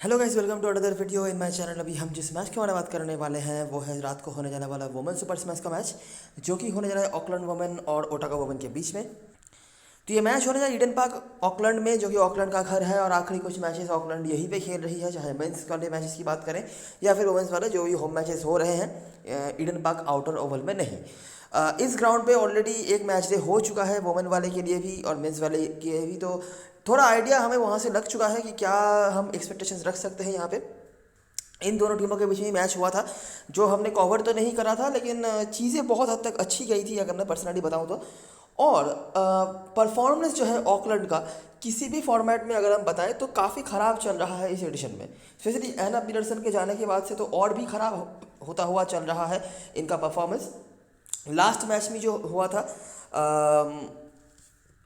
Hello guys, welcome to another video in my channel. अभी हम जिस मैच के बारे में बात करने वाले हैं वो है रात को होने जाने वाला वुमेन सुपर स्मैश का मैच, जो कि होने जा रहा है ऑकलैंड वुमेन और ओटागा वुमेन के बीच में। तो ये मैच होने जा रहा है ईडन पार्क ऑकलैंड में, जो कि ऑकलैंड का घर है और आखिरी कुछ मैचेस ऑकलैंड यहीं पे खेल रही है, चाहे मेंस वाले मैचेस की बात करें या फिर वुमेन्स वाले जो भी होम मैचेस हो रहे हैं ईडन पार्क आउटर ओवल में नहीं। इस ग्राउंड पे ऑलरेडी एक मैच डे हो चुका है वुमेन वाले के लिए भी और मेंस वाले के लिए भी, तो थोड़ा आइडिया हमें वहाँ से लग चुका है कि क्या हम एक्सपेक्टेशंस रख सकते हैं यहाँ पे। इन दोनों टीमों के बीच में मैच हुआ था जो हमने कवर तो नहीं करा था, लेकिन चीज़ें बहुत हद तक अच्छी गई थी अगर मैं पर्सनली बताऊं तो। और परफॉर्मेंस जो है ऑकलैंड का किसी भी फॉर्मेट में अगर हम बताएं तो काफ़ी ख़राब चल रहा है इस एडिशन में। स्पेशली एना पीटरसन के जाने के बाद से तो और भी ख़राब होता हुआ चल रहा है इनका परफॉर्मेंस। लास्ट मैच में जो हुआ था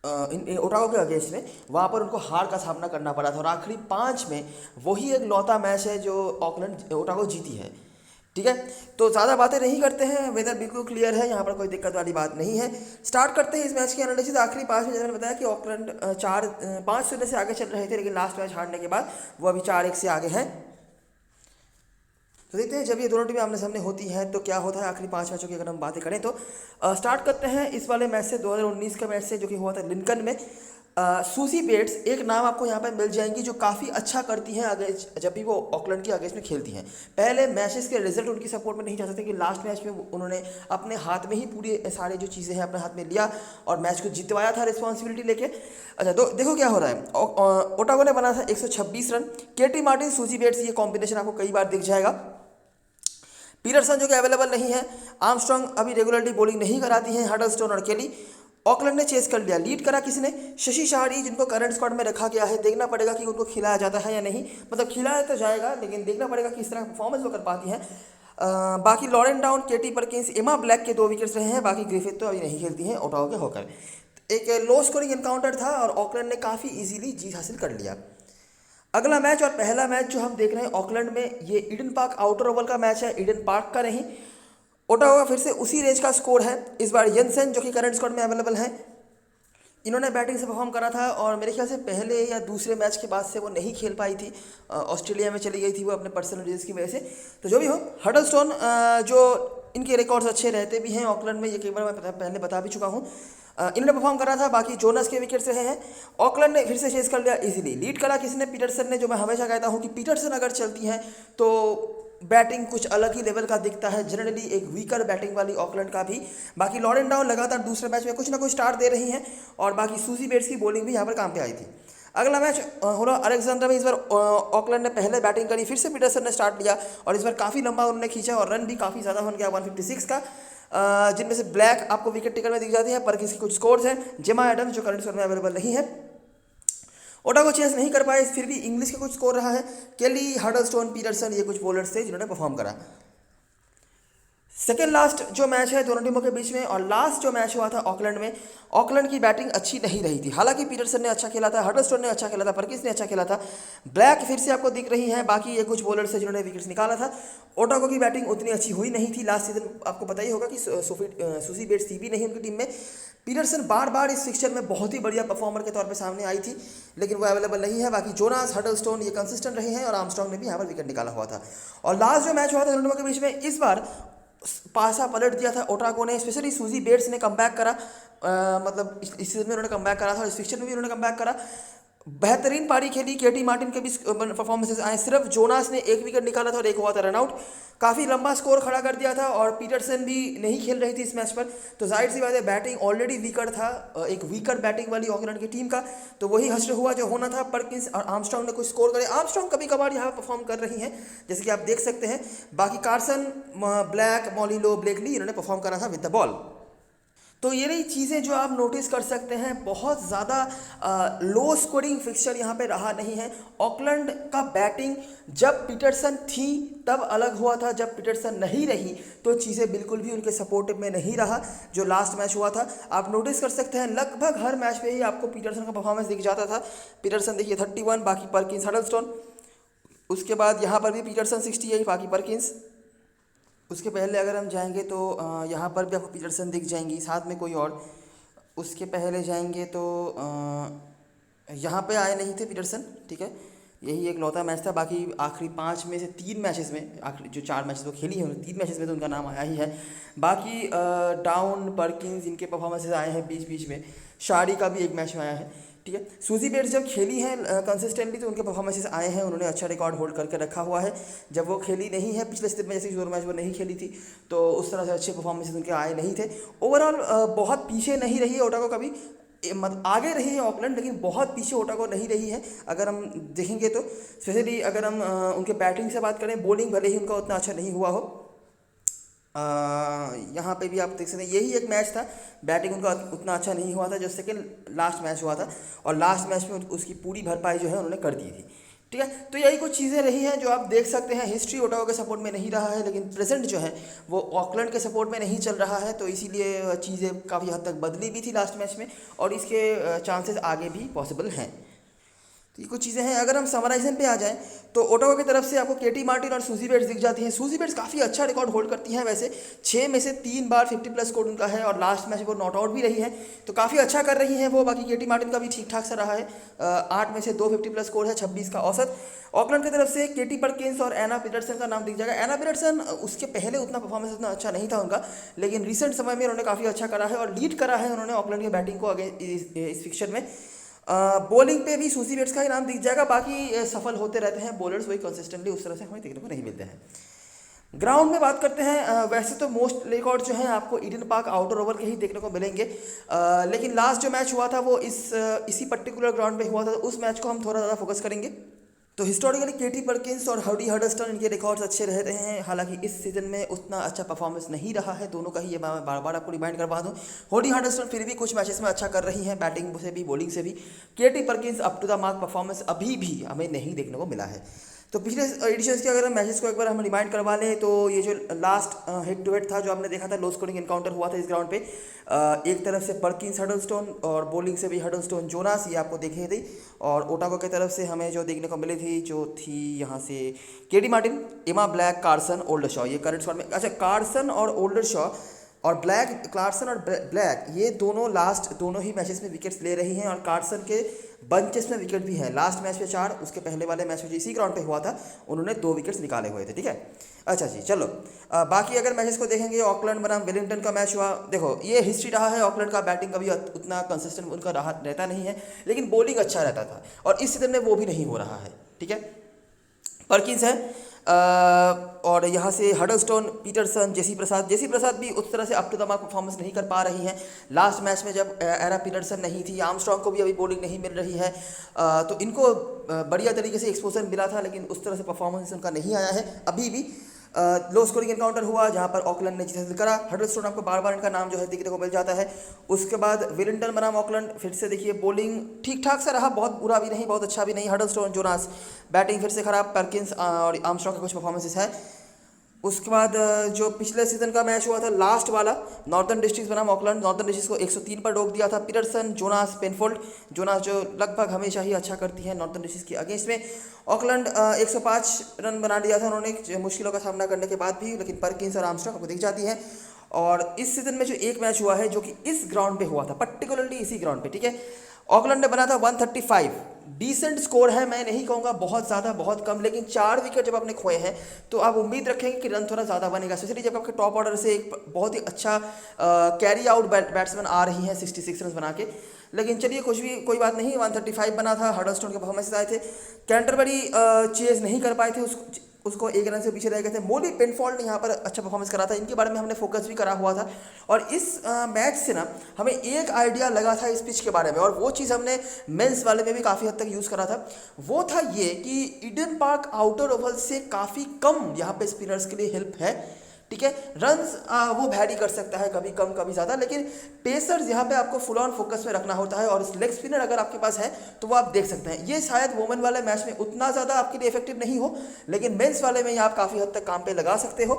इन ओटागो के अगेंस्ट में, वहाँ पर उनको हार का सामना करना पड़ा था और आखिरी 5 में वही एक लौता मैच है जो ऑकलैंड ओटागो जीती है। ठीक है, तो ज़्यादा बातें नहीं करते हैं, वेदर बिल्कुल क्लियर है, यहाँ पर कोई दिक्कत वाली बात नहीं है। स्टार्ट करते हैं इस मैच की एनालिसिस। आखिरी 5 में जैसे मैंने बताया कि ऑकलैंड 5-0 से आगे चल रहे थे, लेकिन लास्ट मैच हारने के बाद वो अभी 4-1 से आगे हैं। तो देखते हैं जब ये दोनों टीमें आमने सामने होती हैं तो क्या होता है आखिरी 5 मैचों की अगर हम बातें करें तो। स्टार्ट करते हैं इस वाले मैच से, 2019 का मैच से, जो कि हुआ था लिंकन में। सूजी बेट्स एक नाम आपको यहाँ पर मिल जाएंगी जो काफ़ी अच्छा करती हैं अगेंस्ट, जब भी वो ऑकलैंड के अगेंस्ट में खेलती हैं। पहले मैचेस के रिजल्ट उनकी सपोर्ट में नहीं जा सकते कि लास्ट मैच में उन्होंने अपने हाथ में ही पूरी सारी जो चीज़ें हैं अपने हाथ में लिया और मैच को जितवाया था रिस्पॉन्सिबिलिटी लेके। अच्छा, तो देखो क्या हो रहा है। ओटागो ने बनाया था 126 रन। केटी मार्टिन सूजी बेट्स, ये कॉम्बिनेशन आपको कई बार दिख जाएगा। पीटरसन जो कि अवेलेबल नहीं है, आर्मस्ट्रॉन्ग अभी रेगुलरली बॉलिंग नहीं कराती हैं, हडलस्टोन और केली। ऑकलैंड ने चेस कर लिया, लीड करा किसने? शशि शाहरी, जिनको करंट स्क्वाड में रखा गया है। देखना पड़ेगा कि उनको खिलाया जाता है या नहीं, मतलब खिलाया तो जाएगा लेकिन देखना पड़ेगा कि इस तरह परफॉर्मेंस वो कर पाती हैं। बाकी लॉरेन डाउन, केटी परकिंस, एमा ब्लैक के 2 विकेट्स रहे हैं। बाकी ग्रिफिथ तो अभी नहीं खेलती हैं ओटागो के होकर। एक लो स्कोरिंग एनकाउंटर था और ऑकलैंड ने काफ़ी इजीली जीत हासिल कर लिया। अगला मैच और पहला मैच जो हम देख रहे हैं ऑकलैंड में, ये ईडन पार्क आउटर ओवल का मैच है, ईडन पार्क का नहीं। ओटावा फिर से उसी रेंज का स्कोर है। इस बार येंसेन जो कि करंट स्क्वाड में अवेलेबल है, इन्होंने बैटिंग से परफॉर्म करा था और मेरे ख्याल से पहले या दूसरे मैच के बाद से वो नहीं खेल पाई थी, ऑस्ट्रेलिया में चली गई थी वो अपने पर्सनल रीजन की वजह से। तो जो भी हो, हडलस्टोन जो इनके रिकॉर्ड्स अच्छे रहते भी हैं ऑकलैंड में, ये कई बार मैं पहले बता भी चुका हूँ। इन्होंने परफॉर्म करा था। बाकी जोनस के विकेट्स रहे हैं। ऑकलैंड ने फिर से चेस कर लिया इजीली। लीड करा किसने? पीटरसन ने, जो मैं हमेशा कहता हूँ कि पीटरसन अगर चलती हैं तो बैटिंग कुछ अलग ही लेवल का दिखता है, जनरली एक वीकर बैटिंग वाली ऑकलैंड का भी। बाकी लॉरेन डाउन लगातार दूसरे मैच में कुछ ना कुछ स्टार्ट दे रही हैं और बाकी सूजी बेट्स की बॉलिंग भी यहाँ पर काम पे आई थी। अगला मैच हो रहा अलेक्जेंडर में। इस बार ऑकलैंड ने पहले बैटिंग करी, फिर से पीटरसन ने स्टार्ट लिया और इस बार काफ़ी लंबा उन्होंने खींचा और रन भी काफ़ी ज़्यादा बन गया 156 का, जिनमें से ब्लैक आपको विकेट टेकर में दिख जाती है, पर किसके कुछ स्कोर्स हैं। जेमा एडम्स जो करंट स्कोर में अवेलेबल नहीं है। ओटागो चेस नहीं कर पाए, फिर भी इंग्लिश के कुछ स्कोर रहा है। केली, हडलस्टोन, पीटरसन, ये कुछ बॉलर्स थे जिन्होंने परफॉर्म करा। सेकेंड लास्ट जो मैच है दोनों टीमों के बीच में, और लास्ट जो मैच हुआ था ऑकलैंड में, ऑकलैंड की बैटिंग अच्छी नहीं रही थी। हालांकि पीटरसन ने अच्छा खेला था, हडलस्टोन ने अच्छा खेला था, परकिंस ने अच्छा खेला था। ब्लैक फिर से आपको दिख रही हैं। बाकी ये कुछ बॉलर्स हैं जिन्होंने विकेट्स निकाला था। ओटागो की बैटिंग उतनी अच्छी हुई नहीं थी लास्ट सीजन, आपको पता ही होगा कि सूजी बेट्स थी भी नहीं उनकी टीम में। पीटरसन बार बार इस फिक्चर में बहुत ही बढ़िया परफॉर्मर के तौर पे सामने आई थी, लेकिन वो अवेलेबल नहीं है। बाकी जोनास, हडलस्टोन ये कंसिस्टेंट रहे हैं और आर्मस्ट्रॉन्ग ने भी यहाँ पर विकेट निकाला हुआ था। और लास्ट जो मैच हुआ था दोनों टीमों के बीच में, इस बार पासा पलट दिया था ओटागो ने। स्पेशली सूजी बेट्स ने कमबैक करा, मतलब इस सीजन में उन्होंने कमबैक करा था और इस फिक्चर में भी उन्होंने कमबैक करा। बेहतरीन पारी खेली, केटी मार्टिन के भी परफॉर्मेंसेस आए। सिर्फ जोनास ने 1 विकेट निकाला था और एक हुआ था रनआउट। काफ़ी लंबा स्कोर खड़ा कर दिया था और पीटरसन भी नहीं खेल रही थी इस मैच पर, तो जाहिर सी बात है बैटिंग ऑलरेडी वीकर था, एक वीकर बैटिंग वाली ऑकलैंड की टीम का, तो वही हश्र हुआ जो होना था। परकिंस और आर्मस्ट्रॉन्ग ने कुछ स्कोर करे। आर्मस्ट्रॉन्ग कभी कभार यहाँ परफॉर्म कर रही हैं जैसे कि आप देख सकते हैं। बाकी कार्सन, ब्लैक, मॉलिलो, ब्लेकली, इन्होंने परफॉर्म करा था विद द बॉल। तो ये रही चीज़ें जो आप नोटिस कर सकते हैं। बहुत ज़्यादा लो स्कोरिंग फिक्सचर यहाँ पे रहा नहीं है। ऑकलैंड का बैटिंग जब पीटरसन थी तब अलग हुआ था, जब पीटरसन नहीं रही तो चीज़ें बिल्कुल भी उनके सपोर्टिव में नहीं रहा। जो लास्ट मैच हुआ था आप नोटिस कर सकते हैं, लगभग हर मैच में ही आपको पीटरसन का परफॉर्मेंस दिख जाता था। पीटरसन देखिए 31, बाकी परकिंस, हडलस्टोन। उसके बाद यहाँ पर भी पीटरसन 68, बाकी परकिंस। उसके पहले अगर हम जाएंगे तो यहाँ पर भी आपको पीटरसन दिख जाएंगी, साथ में कोई और। उसके पहले जाएंगे तो यहाँ पे आए नहीं थे पीटरसन, ठीक है। यही एक लौता मैच था। बाकी आखिरी 5 में से 3 मैचेस में, आखिरी जो 4 मैचेस वो खेली हैं 3 मैचेस में तो उनका नाम आया ही है। बाकी डाउन, पर्किंस, इनके परफॉर्मेंसेज आए हैं बीच बीच में। शारी का भी एक मैच में आया है, ठीक है। सूजी बेट्स जब खेली हैं कंसिस्टेंटली तो उनके परफॉर्मेंसेस आए हैं, उन्होंने अच्छा रिकॉर्ड होल्ड करके रखा हुआ है। जब वो खेली नहीं है पिछले स्टेप में, जैसे कि 2 मैच वो नहीं खेली थी, तो उस तरह से अच्छे परफॉर्मेंसेस उनके आए नहीं थे। ओवरऑल बहुत पीछे नहीं रही है ओटागो कभी, आगे रही है ऑकलैंड, लेकिन बहुत पीछे ओटागो नहीं रही है अगर हम देखेंगे तो। स्पेशली अगर हम उनके बैटिंग से बात करें, बॉलिंग भले ही उनका उतना अच्छा नहीं हुआ हो, यहाँ पे भी आप देख सकते हैं यही एक मैच था, बैटिंग उनका उतना अच्छा नहीं हुआ था जो सेकंड लास्ट मैच हुआ था, और लास्ट मैच में उसकी पूरी भरपाई जो है उन्होंने कर दी थी, ठीक है। तो यही कुछ चीज़ें रही हैं जो आप देख सकते हैं। हिस्ट्री ओटावा के सपोर्ट में नहीं रहा है, लेकिन प्रेजेंट जो है वो ऑकलैंड के सपोर्ट में नहीं चल रहा है, तो इसीलिए चीज़ें काफ़ी हद तक बदली भी थी लास्ट मैच में, और इसके चांसेस आगे भी पॉसिबल हैं। तो ये कुछ चीज़ें हैं। अगर हम समराइजेशन पे आ जाएं तो ओटावा की तरफ से आपको केटी मार्टिन और सूजी बेट्स दिख जाती हैं। सूजी बेट्स काफ़ी अच्छा रिकॉर्ड होल्ड करती हैं वैसे, 6 में से 3 बार 50+ स्कोर उनका है, और लास्ट मैच वो नॉट आउट भी रही है, तो काफ़ी अच्छा कर रही हैं वो। बाकी केटी मार्टिन का भी ठीक ठाक सा रहा है, 8 में से 2 50+ स्कोर है, 26 का औसत। ऑकलैंड की तरफ से केटी पर्किंस और एना पीटरसन का नाम दिख जाएगा। एना पीटरसन उसके पहले उतना परफॉर्मेंस उतना अच्छा नहीं था उनका, लेकिन रिसेंट समय में उन्होंने काफ़ी अच्छा करा है और लीड करा है उन्होंने ऑकलैंड की बैटिंग को आगे इस फिक्चर में। बॉलिंग पे भी सूजी बेट्स का ही नाम दिख जाएगा। बाकी सफल होते रहते हैं बॉलर्स, वही कंसिस्टेंटली उस तरह से हमें देखने को नहीं मिलते हैं। ग्राउंड में बात करते हैं, वैसे तो मोस्ट रिकॉर्ड जो है आपको ईडन पार्क आउटर ओवल के ही देखने को मिलेंगे, लेकिन लास्ट जो मैच हुआ था वो इसी पर्टिकुलर ग्राउंड पे हुआ था, तो उस मैच को हम थोड़ा ज़्यादा फोकस करेंगे। तो हिस्टोरिकली केटी पर्किंस और हडी हडर्स्टन इनके रिकॉर्ड्स अच्छे रह रहे हैं, हालांकि इस सीजन में उतना अच्छा परफॉर्मेंस नहीं रहा है दोनों का ही, ये मैं बार बार आपको रिमाइंड करवा दूं। हडी हडर्स्टन फिर भी कुछ मैचेस में अच्छा कर रही हैं, बैटिंग से भी बॉलिंग से भी। KT Perkins up to the mark performance अभी भी हमें नहीं देखने को मिला है। तो पिछले एडिशंस के अगर मैचेस को एक बार हम रिमाइंड करवा लें तो ये जो लास्ट हेड टू हेड था जो आपने देखा था, लो स्कोरिंग एनकाउंटर हुआ था इस ग्राउंड पे, एक तरफ से पर्किंस हडलस्टोन और बॉलिंग से भी हडलस्टोन जोनास, ये आपको देखे थे। और ओटागो की तरफ से हमें जो देखने को मिली थी जो थी यहाँ से केटी मार्टिन, एमा ब्लैक, कार्सन, ओल्डरशॉ, ये करंट स्क्वाड में। अच्छा, कार्सन और ओल्डरशॉ और ब्लैक, क्लार्सन और ब्लैक, ये दोनों लास्ट दोनों ही मैचेस में विकेट्स ले रही हैं, और कार्सन के बंचेस में विकेट भी हैं। लास्ट मैच में 4, उसके पहले वाले मैच में जो इसी ग्राउंड पे हुआ था उन्होंने 2 विकेट्स निकाले हुए थे, ठीक है। अच्छा जी, चलो बाकी अगर मैचेस को देखेंगे, ऑकलैंड बनाम वेलिंगटन का मैच हुआ, देखो ये हिस्ट्री रहा है ऑकलैंड का, बैटिंग का भी उतना कंसिस्टेंट उनका रहता नहीं है, लेकिन बॉलिंग अच्छा रहता था, और इस सीजन में वो भी नहीं हो रहा है, ठीक है। पर्किंस है, और यहाँ से हडलस्टोन, पीटरसन, जेसी प्रसाद भी उस तरह से up to the mark performance नहीं कर पा रही हैं। लास्ट मैच में जब एरा पीटरसन नहीं थी, आर्मस्ट्रॉन्ग को भी अभी बॉलिंग नहीं मिल रही है, तो इनको बढ़िया तरीके से एक्सपोजर मिला था, लेकिन उस तरह से परफॉर्मेंस उनका नहीं आया है अभी भी। लो स्कोरिंग एनकाउंटर हुआ जहाँ पर ऑकलैंड ने जीत हासिल करा। हडलस्टोन आपको बार बार इनका नाम जो है देखने को मिल जाता है। उसके बाद वेलिंगटन बनाम ऑकलैंड, फिर से देखिए बॉलिंग ठीक ठाक सा रहा, बहुत बुरा भी नहीं बहुत अच्छा भी नहीं। हडलस्टोन, जोनास, बैटिंग फिर से खराब, पर्किंस और आर्मस्ट्रॉन्ग के कुछ परफॉर्मेंसेस है। उसके बाद जो पिछले सीजन का मैच हुआ था लास्ट वाला, नॉर्थर्न डिस्ट्रिक्ट्स बनाम ऑकलैंड, नॉर्थर्न डिस्ट्रिक्ट्स को 103 पर रोक दिया था। पीटरसन, जोनास, पेनफोल्ड, जोनास जो लगभग हमेशा ही अच्छा करती है नॉर्थर्न डिस्ट्रिक्ट्स के अगेंस्ट में। ऑकलैंड 105 रन बना दिया था उन्होंने मुश्किलों का सामना करने के बाद भी, लेकिन पर्किंस और आर्मस्ट्रॉन्ग आपको दिख जाती है। और इस सीजन में जो एक मैच हुआ है जो कि इस ग्राउंड पे हुआ था, पर्टिकुलरली इसी ग्राउंड पे, ठीक है, ऑकलैंड ने बना था 135, डिसेंट स्कोर है, मैं नहीं कहूँगा बहुत ज़्यादा बहुत कम, लेकिन 4 विकेट जब आपने खोए हैं तो आप उम्मीद रखेंगे कि रन थोड़ा ज़्यादा बनेगा, स्पेशली जब आपके टॉप ऑर्डर से एक बहुत ही अच्छा कैरी आउट बैट्समैन आ रही हैं 66 रन बना के। लेकिन चलिए कुछ भी कोई बात नहीं, 135 बना था। हडलस्टोन के परफॉर्मेंस आए थे, कैंटरबरी चेज नहीं कर पाए थे, उसको 1 रन से पीछे रह गए थे। मोली पेनफोल्ड ने यहाँ पर अच्छा परफॉर्मेंस करा था, इनके बारे में हमने फोकस भी करा हुआ था। और इस मैच से ना हमें एक आइडिया लगा था इस पिच के बारे में, और वो चीज़ हमने मेंस वाले में भी काफ़ी हद तक यूज़ करा था। वो था ये कि ईडन पार्क आउटर ओवल से काफ़ी कम यहाँ पे स्पिनर्स के लिए हेल्प है, ठीक है। रन्स वो वैरी कर सकता है, कभी कम कभी ज़्यादा, लेकिन पेसर्स यहाँ पे आपको फुल ऑन फोकस में रखना होता है, और लेग स्पिनर अगर आपके पास है तो वो आप देख सकते हैं। ये शायद वुमेन वाले मैच में उतना ज़्यादा आपके लिए इफेक्टिव नहीं हो, लेकिन मेंस वाले में आप काफ़ी हद तक काम पे लगा सकते हो।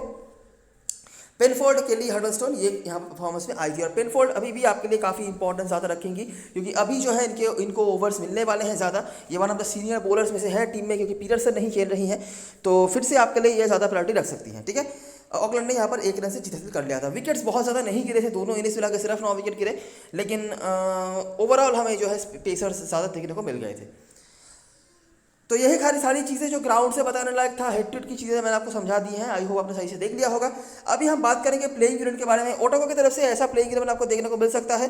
पेनफोल्ड के लिए हडलस्टोन ये यहाँ परफॉर्मेंस में आई थी, और पेनफोल्ड अभी भी आपके लिए काफ़ी इंपॉर्टेंस ज़्यादा रखेंगी, क्योंकि अभी जो है इनको ओवर्स मिलने वाले हैं ज़्यादा। ये one of the senior bowlers में से है टीम में, क्योंकि पीटरसन नहीं खेल रही हैं, तो फिर से आपके लिए ये ज़्यादा प्रायोरिटी रख सकती हैं, ठीक है। ऑकलैंड ने यहाँ पर 1 रन से जीत हासिल कर लिया था। विकेट्स बहुत ज़्यादा नहीं गिरे थे, दोनों इनिंग्स मिला के सिर्फ 9 विकेट गिरे, लेकिन ओवरऑल हमें जो है पेसर्स ज़्यादा देखने को मिल गए थे। तो यही सारी चीज़ें जो ग्राउंड से बताने लायक था, हेड टू हेड की चीज़ें मैंने आपको समझा दी हैं। आई होप आपने सही से देख लिया होगा। अभी हम बात करेंगे प्लेइंग यूनिट के बारे में। ओटावा की तरफ से ऐसा प्लेइंग यूनिट आपको देखने को मिल सकता है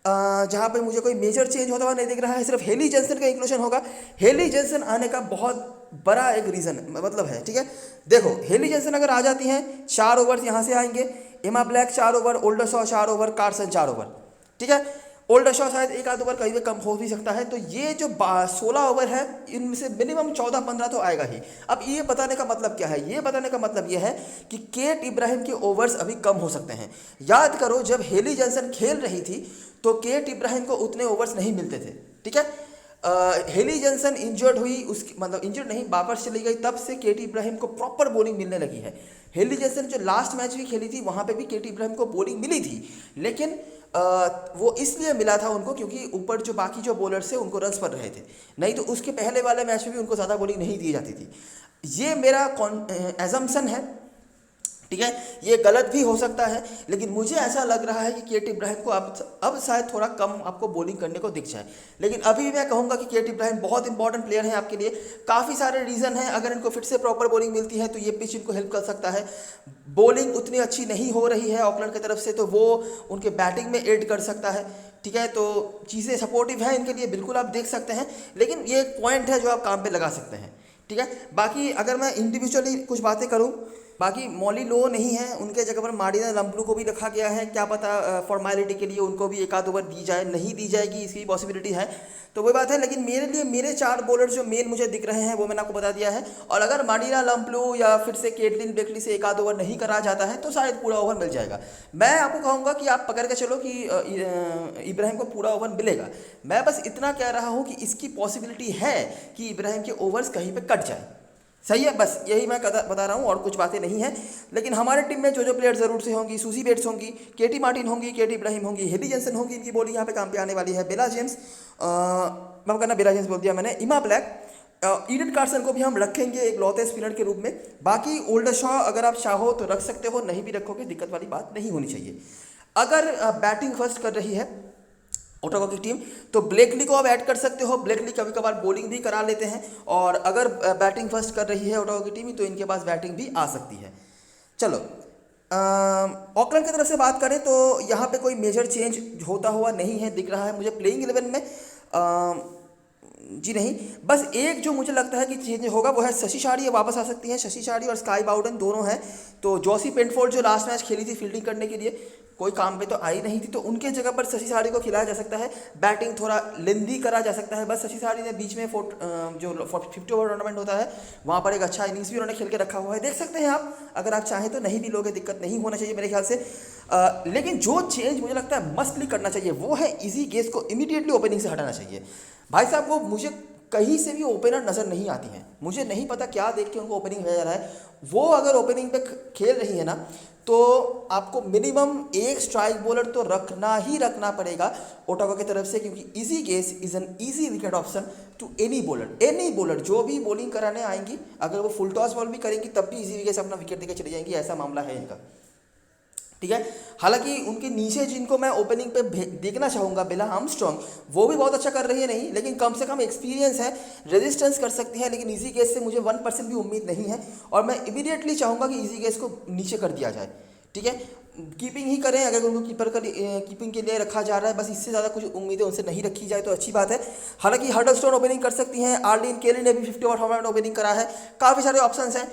जहाँ पे मुझे कोई मेजर चेंज होता हुआ नहीं दिख रहा है, सिर्फ हेली जेंसन का इंक्लूजन होगा। हेली जेंसन आने का बहुत बड़ा एक रीज़न मतलब है, ठीक है। देखो हेली जेंसन अगर आ जाती हैं, 4 ओवर्स यहाँ से आएंगे, Emma Black 4 over, Oldershaw 4 over, Carson 4 over, ठीक है। ओल्डरशॉ शायद एक आध ओवर कहीं भी कम हो भी सकता है। तो ये जो 16 ओवर है, इनमें से मिनिमम 14-15 तो आएगा ही। अब ये बताने का मतलब क्या है? ये बताने का मतलब ये है कि केट इब्राहिम के ओवर्स अभी कम हो सकते हैं। याद करो जब हेली जेंसन खेल रही थी तो केट इब्राहिम को उतने ओवर्स नहीं मिलते थे, ठीक है। हेली जेंसन इंजर्ड हुई, उसकी मतलब इंजर्ड नहीं, वापस चली गई, तब से केटी इब्राहिम को प्रॉपर बॉलिंग मिलने लगी है। हेली जेंसन जो लास्ट मैच भी खेली थी वहाँ पे भी केटी इब्राहिम को बॉलिंग मिली थी, लेकिन वो इसलिए मिला था उनको क्योंकि ऊपर जो बाकी जो बॉलर्स थे उनको रन्स पड़ रहे थे, नहीं तो उसके पहले वाले मैच में भी उनको ज़्यादा बॉलिंग नहीं दी जाती थी। ये मेरा एजम्पशन है, ठीक है। ये गलत भी हो सकता है, लेकिन मुझे ऐसा लग रहा है कि केट इब्राहिम को अब शायद थोड़ा कम आपको बॉलिंग करने को दिख जाए। लेकिन अभी भी मैं कहूँगा कि केट इब्राहिम बहुत इंपॉर्टेंट प्लेयर है आपके लिए। काफ़ी सारे रीज़न हैं, अगर इनको फिर से प्रॉपर बॉलिंग मिलती है तो ये पिच इनको हेल्प कर सकता है। बॉलिंग उतनी अच्छी नहीं हो रही है ऑकलैंड की तरफ से, तो वो उनके बैटिंग में एड कर सकता है, ठीक है। तो चीज़ें सपोर्टिव हैं इनके लिए, बिल्कुल आप देख सकते हैं, लेकिन ये एक पॉइंट है जो आप काम पे लगा सकते हैं, ठीक है। बाकी अगर मैं इंडिविजुअली कुछ बातें करूं, बाकी मॉली लो नहीं है, उनके जगह पर मार्टिना लम्पलू को भी रखा गया है। क्या पता फॉर्मेलिटी के लिए उनको भी एक आध ओवर दी जाए, नहीं दी जाएगी इसकी पॉसिबिलिटी है, तो वही बात है। लेकिन मेरे लिए मेरे 4 बॉलर्स जो मेन मुझे दिख रहे हैं वो मैंने आपको बता दिया है। और अगर मार्टिना लम्पलू या फिर से केटलिन ब्लेकली से एक आध ओवर नहीं करा जाता है तो शायद पूरा ओवर मिल जाएगा। मैं आपको कहूँगा कि आप पकड़ के चलो कि इब्राहिम को पूरा ओवर मिलेगा। मैं बस इतना कह रहा हूँ कि इसकी पॉसिबिलिटी है कि इब्राहिम के ओवर्स कहीं पर कट जाए, सही है। बस यही मैं बता रहा हूँ, और कुछ बातें नहीं हैं। लेकिन हमारे टीम में जो जो प्लेयर ज़रूर से होंगी, सूजी बेट्स होंगी, केटी मार्टिन होंगी, केटी इब्राहिम होंगी, हेली जेंसन होंगी, इनकी बॉलिंग यहाँ पे काम पे आने वाली है। बेला जेम्स, मैं कहना बेला जेम्स बोल दिया मैंने, इमा ब्लैक, ईडन कार्सन को भी हम रखेंगे एक लौते स्पिनर के रूप में। बाकी ओल्डरशॉ अगर आप चाहो तो रख सकते हो, नहीं भी रखोगे दिक्कत वाली बात नहीं होनी चाहिए। अगर बैटिंग फर्स्ट कर रही है ओटावा की टीम तो ब्लेकली को आप ऐड कर सकते हो। ब्लेकली कभी कभार बॉलिंग भी करा लेते हैं, और अगर बैटिंग फर्स्ट कर रही है ओटावा की टीम तो इनके पास बैटिंग भी आ सकती है। चलो ऑकलैंड की तरफ से बात करें तो यहाँ पे कोई मेजर चेंज होता हुआ नहीं है दिख रहा है मुझे प्लेइंग 11 में। जी नहीं, बस एक जो मुझे लगता है कि चेंज होगा वो है शशि शाड़ी वापस आ सकती हैं। शशि शाड़ी और स्काई बाउडन दोनों हैं। तो जॉसी पेंटफोर्ड जो लास्ट मैच खेली थी फील्डिंग करने के लिए, कोई काम पे तो आई नहीं थी, तो उनके जगह पर शशि शाड़ी को खिलाया जा सकता है। बैटिंग थोड़ा लेंदी करा जा सकता है। बस शशि शाड़ी ने बीच में जो 50 ओवर टूर्नामेंट होता है वहाँ पर एक अच्छा इनिंग्स भी उन्होंने खेल के रखा हुआ है, देख सकते हैं आप। अगर आप चाहें तो नहीं भी लोगे, दिक्कत नहीं होना चाहिए मेरे ख्याल से। लेकिन जो चेंज मुझे लगता है मस्टली करना चाहिए वो है इजी गेस को इमीडिएटली ओपनिंग से हटाना चाहिए। भाई साहब वो मुझे कहीं से भी ओपनर नज़र नहीं आती हैं, मुझे नहीं पता क्या देख के उनको ओपनिंग भेजा जा रहा है। वो अगर ओपनिंग पे खेल रही है ना तो आपको मिनिमम एक स्ट्राइक बॉलर तो रखना ही रखना पड़ेगा ओटावा की तरफ से, क्योंकि easy guess is an easy wicket option to any bowler जो भी बॉलिंग कराने आएंगी, अगर वो फुल टॉस बॉल भी करेंगी तब भी इजी गेस अपना विकेट देकर चली जाएंगी, ऐसा मामला है इनका, ठीक है। हालांकि उनके नीचे जिनको मैं ओपनिंग पे देखना चाहूँगा, बेला आर्मस्ट्रॉन्ग, वो भी बहुत अच्छा कर रही है नहीं, लेकिन कम से कम एक्सपीरियंस है, रेजिस्टेंस कर सकती है, लेकिन इजी गेस से मुझे 1% भी उम्मीद नहीं है। और मैं इमीडिएटली चाहूँगा कि इजी गेस को नीचे कर दिया जाए, ठीक है। कीपिंग ही करें, अगर उनको कीपिंग के लिए रखा जा रहा है, बस इससे ज़्यादा कुछ उम्मीदें उनसे नहीं रखी जाए तो अच्छी बात है। हालांकि हडलस्टोन ओपनिंग कर सकती हैं, आर्लिन केली ने भी 50 ओवर टूर्नामेंट ओपनिंग करा है, काफ़ी सारे ऑप्शंस हैं,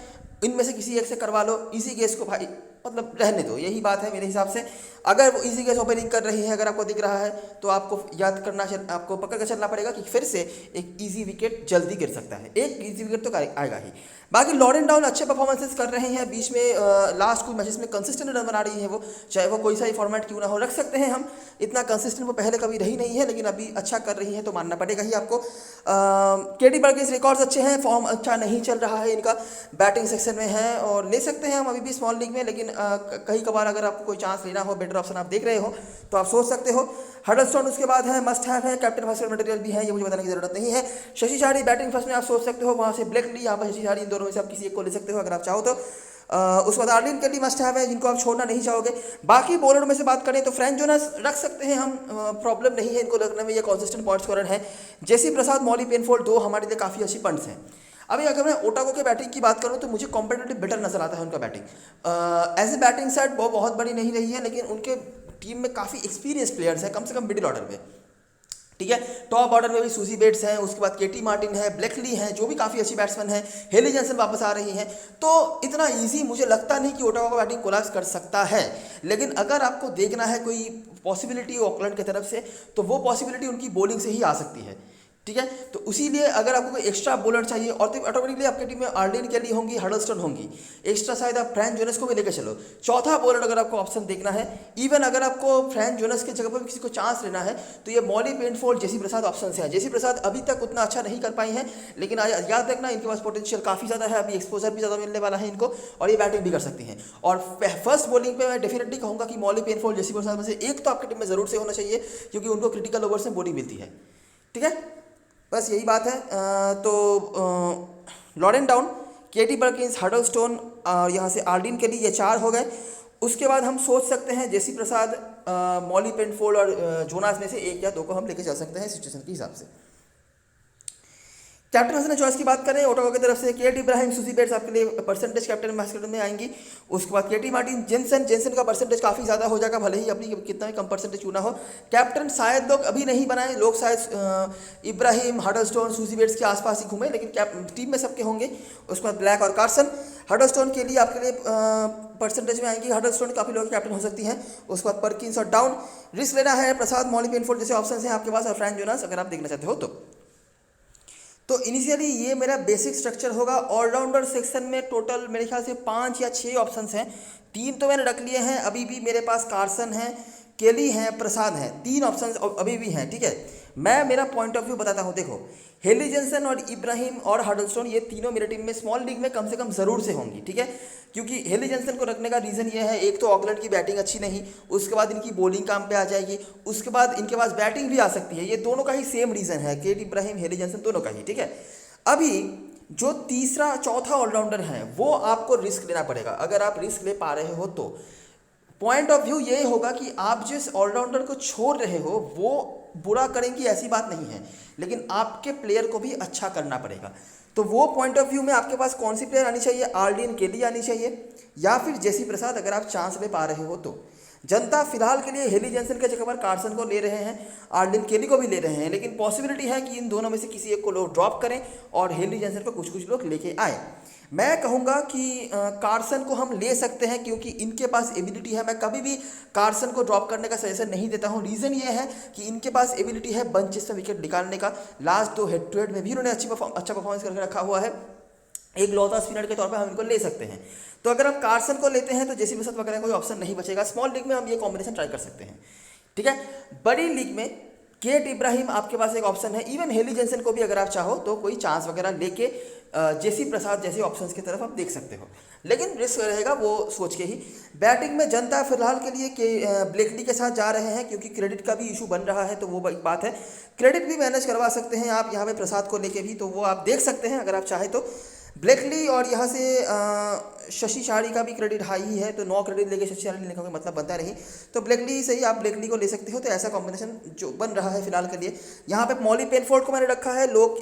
इनमें से किसी एक से करवा लो। इजी गेस को भाई मतलब रहने दो, यही बात है मेरे हिसाब से। अगर वो इजी गेस ओपनिंग कर रही है, अगर आपको दिख रहा है तो आपको याद करना, आपको पकड़ कर चलना पड़ेगा कि फिर से एक इजी विकेट जल्दी गिर सकता है, एक इजी विकेट तो आएगा ही। बाकी लॉरेन डाउन अच्छे परफॉर्मेंसेस कर रहे हैं, बीच में लास्ट कुछ मैचेस में कंसिस्टेंट रन बना रही है वो, चाहे वो कोई सा ही फॉर्मेट क्यों ना हो, रख सकते हैं हम। इतना कंसिस्टेंट वो पहले कभी रही नहीं है, लेकिन अभी अच्छा कर रही है तो मानना पड़ेगा ही आपको। केटी बर्गिस रिकॉर्ड्स अच्छे हैं, फॉर्म अच्छा नहीं चल रहा है इनका, बैटिंग सेक्शन में है और ले सकते हैं हम अभी भी स्मॉल लीग में, लेकिन कहीं कभार अगर आपको कोई चांस लेना हो, बेटर ऑप्शन आप देख रहे हो तो आप सोच सकते हो। हडलस्टोन उसके बाद है, मस्ट हैव है, कैप्टन फर्स्ट मटेरियल भी है, ये मुझे बताने की जरूरत नहीं है। शशि शाड़ी बैटिंग फर्स्ट में आप सोच सकते हो, वहाँ से ब्लेकली, यहाँ पर शशि शाड़ी, इन दोनों में से आप किसी एक को ले सकते हो अगर आप चाहो तो। उसके बाद आर्लिन केली मस्ट हैव है, जिनको आप छोड़ना नहीं चाहोगे। बाकी बॉलर में से बात करें तो फ्रैंक जोनास रख सकते हैं हम, प्रॉब्लम नहीं है इनको रखने में, ये कंसिस्टेंट पॉइंट स्कोरर है। जेसी प्रसाद, मॉली पेनफोर्ड, दो हमारे लिए काफ़ी अच्छी पंट्स हैं। अभी अगर मैं ओटागो के बैटिंग की बात करूं तो मुझे कॉम्पिटेटिव बेटर नजर आता है उनका batting. As a batting side वो बहुत बड़ी नहीं रही है, लेकिन उनके टीम में काफ़ी एक्सपीरियंस प्लेयर्स हैं, कम से कम मिडिल ऑर्डर में, ठीक है। टॉप ऑर्डर में भी सूजी बेट्स हैं, उसके बाद केटी मार्टिन है, ब्लेकली हैं, जो भी काफ़ी अच्छी बैट्समैन हैं, हेली जॉनसन वापस आ रही हैं। तो इतना इजी मुझे लगता नहीं कि ओटावा का बैटिंग कोलैप्स कर सकता है, लेकिन अगर आपको देखना है कोई पॉसिबिलिटी ऑकलैंड की तरफ से, तो वो पॉसिबिलिटी उनकी बॉलिंग से ही आ सकती है, ठीक है। तो इसीलिए अगर आपको कोई एक्स्ट्रा बॉलर चाहिए, और तो ऑटोमेटिकली आपकी टीम में आर्लिन केली होंगी, हडलस्टन होंगी, एक्स्ट्रा शायद आप फ्रैंक जोनस को भी लेकर चलो। चौथा बॉलर अगर आपको ऑप्शन देखना है, इवन अगर आपको फ्रैंक जोनस की जगह पर किसी को चांस लेना है, तो ये मॉली पेनफोर्ड, जेसी प्रसाद ऑप्शन से है। जेसी प्रसाद अभी तक उतना अच्छा नहीं कर पाई हैं, लेकिन याद रखना इनके पास पोटेंशियल काफ़ी ज़्यादा है, अभी एक्सपोजर भी ज़्यादा मिलने वाला है इनको, और ये बैटिंग भी कर सकती हैं। और फर्स्ट बॉलिंग पे मैं डेफिनेटली कहूँगा कि मॉली पेनफोर्ड, जेसी प्रसाद में से एक तो आपकी टीम में ज़रूर से होना चाहिए, क्योंकि उनको क्रिटिकल ओवर्स में बॉलिंग मिलती है, ठीक है। बस यही बात है। लॉरेन डाउन, केटी पर्किंस, हडलस्टोन और यहाँ से आर्लिन केली, ये चार हो गए। उसके बाद हम सोच सकते हैं जेसी प्रसाद, मॉली पेनफोर्ड और जोनास में से एक या दो को हम लेके चल सकते हैं सिचुएशन के हिसाब से। कैप्टन हसन चॉइस की बात करें ओटागो की तरफ से, केटी इब्राहिम, सूजी बेट्स आपके लिए परसेंटेज कैप्टन बास्केट में आएंगी। उसके बाद केटी मार्टिन, जेनसन का परसेंटेज काफ़ी ज़्यादा हो जाएगा, भले ही अपनी कितना भी कम परसेंटेज क्यों ना हो। कैप्टन शायद लोग अभी नहीं बनाए, लोग शायद इब्राहिम, हडलस्टोन, सूजी बेट्स के आसपास ही घूमे, लेकिन टीम में सबके होंगे। उसके बाद ब्लैक और कार्सन, हडलस्टोन के लिए आपके लिए परसेंटेज में आएंगी, हडलस्टोन काफ़ी लोग कैप्टन हो सकती हैं। उसके बाद पर्किंस और डाउन, रिस्क लेना है, प्रसाद, मॉली पेनफोर्ड जैसे ऑप्शन हैं आपके पास, और फ्रैंक जोनास अगर आप देखना चाहते हो तो इनिशियली ये मेरा बेसिक स्ट्रक्चर होगा। ऑलराउंडर सेक्शन में टोटल मेरे ख्याल से 5 या 6 ऑप्शंस हैं, 3 तो मैंने रख लिए हैं, अभी भी मेरे पास कार्सन है, केली हैं, प्रसाद हैं, 3 ऑप्शंस अभी भी हैं, ठीक है। मैं मेरा पॉइंट ऑफ व्यू बताता हूँ। देखो, हेली जॉनसन और इब्राहिम और हडलस्टोन, ये तीनों मेरे टीम में स्मॉल लीग में कम से कम ज़रूर से होंगी, ठीक है। क्योंकि हेली जॉनसन को रखने का रीज़न ये है, एक तो ऑकलैंड की बैटिंग अच्छी नहीं, उसके बाद इनकी बॉलिंग काम पे आ जाएगी, उसके बाद इनके पास बैटिंग भी आ सकती है, ये दोनों का ही सेम रीज़न है, केटी इब्राहिम, हेली जॉनसन दोनों का ही, ठीक है। अभी जो तीसरा चौथा ऑलराउंडर है वो आपको रिस्क लेना पड़ेगा। अगर आप रिस्क ले पा रहे हो तो पॉइंट ऑफ व्यू ये होगा कि आप जिस ऑलराउंडर को छोड़ रहे हो वो बुरा करेंगी ऐसी बात नहीं है, लेकिन आपके प्लेयर को भी अच्छा करना पड़ेगा। तो वो पॉइंट ऑफ व्यू में आपके पास कौन सी प्लेयर आनी चाहिए, आर्लिन केली आनी चाहिए या फिर जेसी प्रसाद, अगर आप चांस ले पा रहे हो तो। जनता फिलहाल के लिए हेली जॉनसन के जगह पर कार्सन को ले रहे हैं, आर्लिन केली को भी ले रहे हैं, लेकिन पॉसिबिलिटी है कि इन दोनों में से किसी एक को लोग ड्रॉप करें और हेली जॉनसन को कुछ लोग लेके आए। मैं कहूँगा कि कार्सन को हम ले सकते हैं, क्योंकि इनके पास एबिलिटी है। मैं कभी भी कार्सन को ड्रॉप करने का सजेशन नहीं देता हूँ। रीज़न ये है कि इनके पास एबिलिटी है बंचेस से विकेट निकालने का। लास्ट 2 हेड टू हेड में भी इन्होंने अच्छा परफॉर्मेंस करके रखा हुआ है, एक लौता स्पिनर के तौर पर हम इनको ले सकते हैं। तो अगर हम कार्सन को लेते हैं तो जेसी प्रसाद वगैरह कोई ऑप्शन नहीं बचेगा। स्मॉल लीग में हम ये कॉम्बिनेशन ट्राई कर सकते हैं, ठीक है। बड़ी लीग में केटी इब्राहिम आपके पास एक ऑप्शन है, इवन हेली जॉनसन को भी अगर आप चाहो तो कोई चांस वगैरह लेके जेसी प्रसाद जैसे ऑप्शंस की तरफ आप देख सकते हो, लेकिन रिस्क रहेगा वो सोच के ही। बैटिंग में जनता फिलहाल के लिए ब्लेकली के साथ जा रहे हैं, क्योंकि क्रेडिट का भी इशू बन रहा है, तो वो एक बात है। क्रेडिट भी मैनेज करवा सकते हैं आप यहाँ पे प्रसाद को लेके भी, तो वो आप देख सकते हैं अगर आप चाहें तो। ब्लेकली और यहाँ से शशि शारी का भी क्रेडिट हाई ही है, तो 9 क्रेडिट लेके शशि शारी लेने का कोई मतलब बनता नहीं, तो ब्लेकली से ही आप ब्लेकली को ले सकते हो। तो ऐसा कॉम्बिनेशन जो बन रहा है फिलहाल के लिए। यहाँ पे मॉली पेनफोर्ड को मैंने रखा है, लोग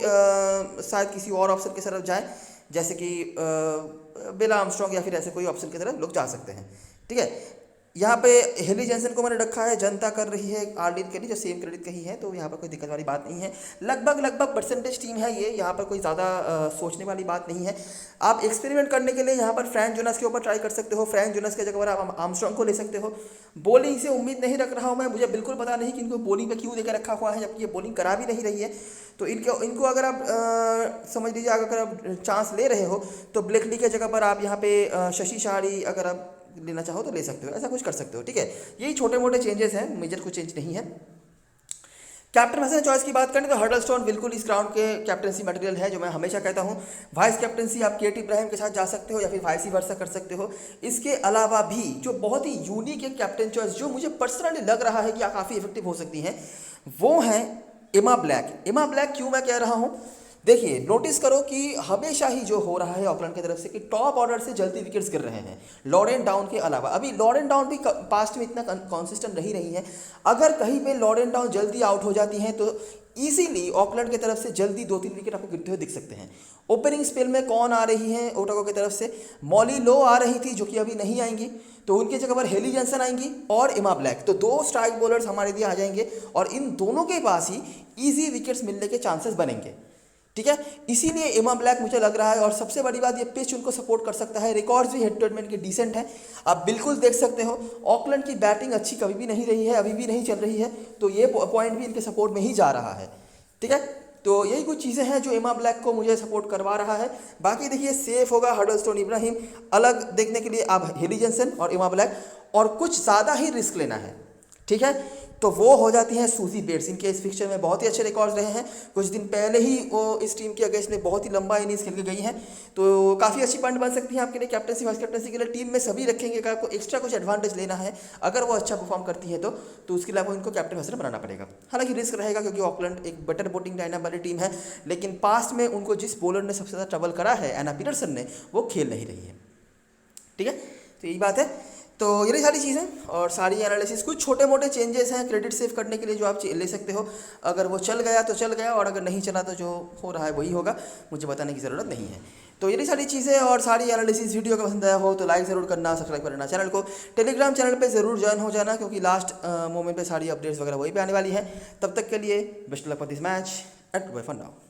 शायद किसी और ऑप्शन की तरफ जाएँ, जैसे कि बिल आर्मस्ट्रॉन्ग या फिर ऐसे कोई ऑप्शन की तरफ लोग जा सकते हैं, ठीक है। यहाँ पे हेली जॉनसन को मैंने रखा है, जनता कर रही है आर्लिन के लिए जो सेम क्रेडिट का ही है, तो यहाँ पर कोई दिक्कत वाली बात नहीं है। लगभग परसेंटेज टीम है ये, यहाँ पर कोई ज़्यादा सोचने वाली बात नहीं है। आप एक्सपेरिमेंट करने के लिए यहाँ पर फ्रैंक जोनास के ऊपर ट्राई कर सकते हो, फ्रैंक जोनास के जगह पर आप आर्मस्ट्रॉन्ग को ले सकते हो। बॉलिंग से उम्मीद नहीं रख रहा हूँ मैं, मुझे बिल्कुल पता नहीं कि इनको बॉलिंग में क्यों देकर रखा हुआ है, जबकि ये बॉलिंग करा भी नहीं रही है। तो इनको अगर आप समझ लीजिए, अगर आप चांस ले रहे हो तो ब्लेकली के जगह पर आप यहाँ पे शशि शारी अगर आप लेना चाहो तो ले सकते हो, ऐसा कुछ कर सकते हो, ठीक है। यही छोटे मोटे चेंजेस हैं, मेजर कुछ चेंज नहीं है। कैप्टन हसन चॉइस की बात करें तो हडलस्टोन बिल्कुल इस ग्राउंड के कैप्टनसी मटेरियल है, जो मैं हमेशा कहता हूं। वाइस कैप्टनसी आप केटी इब्राहिम के साथ जा सकते हो या फिर वाइस वर्सा कर सकते हो। इसके अलावा भी जो बहुत ही यूनिक है कैप्टन चॉइस, जो मुझे पर्सनली लग रहा है कि काफ़ी इफेक्टिव हो सकती हैं, वो हैं एमा ब्लैक। एमा ब्लैक क्यों मैं कह रहा हूँ, देखिए नोटिस करो कि हमेशा ही जो हो रहा है ऑकलैंड की तरफ से कि टॉप ऑर्डर से जल्दी विकेट्स गिर रहे हैं लॉरेन डाउन के अलावा। अभी लॉरेन डाउन भी पास्ट में इतना कॉन्सिस्टेंट नहीं रही है। अगर कहीं पे लॉरेन डाउन जल्दी आउट हो जाती हैं तो इजीली ऑकलैंड की तरफ से जल्दी 2-3 विकेट आपको गिरते हुए दिख सकते हैं। ओपनिंग स्पेल में कौन आ रही है ओटागो की तरफ से? मॉली लो आ रही थी जो कि अभी नहीं आएंगी, तो उनकी जगह पर हेली जॉनसन आएंगी और एमा ब्लैक, तो 2 स्ट्राइक बॉलर्स हमारे लिए आ जाएंगे और इन दोनों के पास ही ईजी विकेट्स मिलने के चांसेस बनेंगे। ठीक है, इसीलिए एमा ब्लैक मुझे लग रहा है। और सबसे बड़ी बात, ये पिच उनको सपोर्ट कर सकता है। रिकॉर्ड्स भी हेड टू हेड के डिसेंट हैं। आप बिल्कुल देख सकते हो ऑकलैंड की बैटिंग अच्छी कभी भी नहीं रही है, अभी भी नहीं चल रही है, तो ये पॉइंट भी इनके सपोर्ट में ही जा रहा है। ठीक है, तो यही कुछ चीज़ें हैं जो एमा ब्लैक को मुझे सपोर्ट करवा रहा है। बाकी देखिए सेफ होगा हडलस्टोन इब्राहिम, अलग देखने के लिए आप हेली जॉनसन और एमा ब्लैक, और कुछ ज़्यादा ही रिस्क लेना है। ठीक है, तो वो हो जाती हैं सूजी बेट्स। इनके इस फिक्चर में बहुत ही अच्छे रिकॉर्ड्स रहे हैं। कुछ दिन पहले ही वो इस टीम के अगेंस्ट में बहुत ही लंबा इनिंग्स खेल के गई हैं, तो काफ़ी अच्छी पॉइंट बन सकती हैं आपके लिए। कैप्टनसी वाइस कैप्टनसी के लिए टीम में सभी रखेंगे। अगर आपको एक्स्ट्रा कुछ एडवांटेज लेना है, अगर वो अच्छा परफॉर्म करती है तो उसके लिए आपको इनको कैप्टन वैसे बनाना पड़ेगा। हालांकि रिस्क रहेगा क्योंकि ऑकलैंड एक बेटर बोटिंग लाइनअप वाली टीम है, लेकिन पास्ट में उनको जिस बॉलर ने सबसे ज़्यादा ट्रबल करा है एना पीटरसन ने, वो खेल नहीं रही है। ठीक है, तो यही बात है। तो ये सारी चीज़ें और सारी एनालिसिस, कुछ छोटे मोटे चेंजेस हैं क्रेडिट सेव करने के लिए जो आप ले सकते हो। अगर वो चल गया तो चल गया, और अगर नहीं चला तो जो हो रहा है वही होगा, मुझे बताने की ज़रूरत नहीं है। तो ये सारी चीज़ें और सारी एनालिसिस वीडियो का पसंद आया हो तो लाइक ज़रूर करना, सब्सक्राइब करना चैनल को। टेलीग्राम चैनल पे ज़रूर ज्वाइन हो जाना, क्योंकि लास्ट मोमेंट पे सारी अपडेट्स वगैरह वही पे आने वाली है। तब तक के लिए best luck for this match at bye for now.